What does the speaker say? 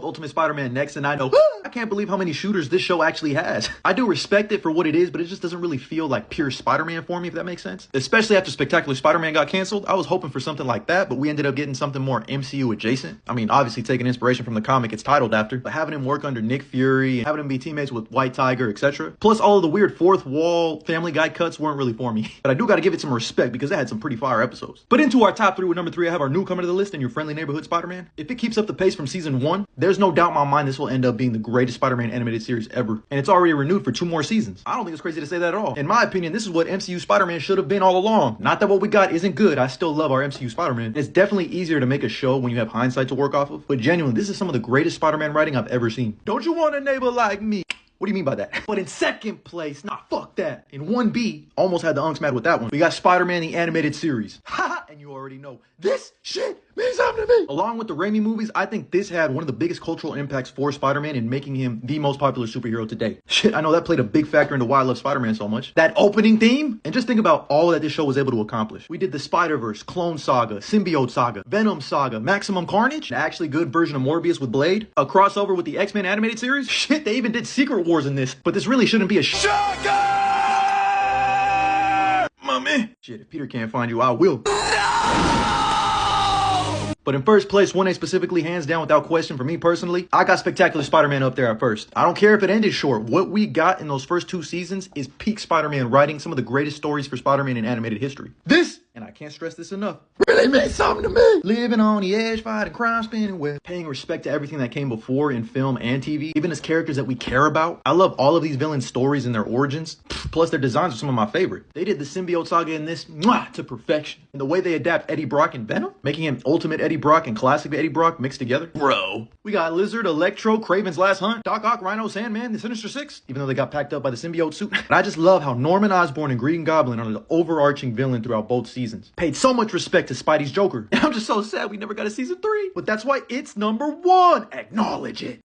Ultimate Spider-Man next, and I know I can't believe how many shooters this show actually has. I do respect it for what it is, but it just doesn't really feel like pure Spider-Man for me, if that makes sense. Especially after Spectacular Spider-Man got canceled, I was hoping for something like that, but we ended up getting something more MCU adjacent. I mean, obviously taking inspiration from the comic it's titled after, but having him work under Nick Fury, and having him be teammates with White Tiger, etc. Plus all of the weird fourth wall Family Guy cuts weren't really for me. But I do gotta give it some respect because it had some pretty fire episodes. But into our top 3 with number 3, I have our newcomer to the list and your friendly neighborhood Spider-Man. If it keeps up the pace from season 1, there's no doubt in my mind this will end up being the greatest Spider-Man animated series ever. And it's already renewed for 2 more seasons. I don't think it's crazy to say that at all. In my opinion, this is what MCU Spider-Man should have been all along. Not that what we got isn't good. I still love our MCU Spider-Man. It's definitely easier to make a show when you have hindsight to work off of. But genuinely, this is some of the greatest Spider-Man writing I've ever seen. Don't you want a neighbor like me? What do you mean by that? But in second place, nah, fuck that. In 1B, almost had the unks mad with that one. We got Spider-Man the Animated Series. Haha, and you already know, this shit means something to me. Along with the Raimi movies, I think this had one of the biggest cultural impacts for Spider-Man in making him the most popular superhero today. Shit, I know that played a big factor into why I love Spider-Man so much. That opening theme, and just think about all that this show was able to accomplish. We did the Spider-Verse, Clone Saga, Symbiote Saga, Venom Saga, Maximum Carnage, an actually good version of Morbius with Blade, a crossover with the X-Men animated series. Shit, they even did Secret Wars in this. But this really shouldn't be a shocker! Mommy! Shit, if Peter can't find you, I will. But in first place, 1A specifically, hands down without question for me personally, I got Spectacular Spider-Man up there at first. I don't care if it ended short. What we got in those first 2 seasons is peak Spider-Man writing, some of the greatest stories for Spider-Man in animated history. This, and I can't stress this enough, really means something to me. Living on the edge, fighting crime, spinning web, paying respect to everything that came before in film and TV, even as characters that we care about. I love all of these villains' stories and their origins. Plus, their designs are some of my favorite. They did the Symbiote Saga in this to perfection. And the way they adapt Eddie Brock and Venom, making him Ultimate Eddie Brock and Classic Eddie Brock mixed together. Bro. We got Lizard, Electro, Kraven's Last Hunt, Doc Ock, Rhino, Sandman, the Sinister Six, even though they got packed up by the symbiote suit. And I just love how Norman Osborn and Green Goblin are the overarching villain throughout both seasons. Paid so much respect to Spidey's Joker. And I'm just so sad we never got a season 3. But that's why it's number 1. Acknowledge it.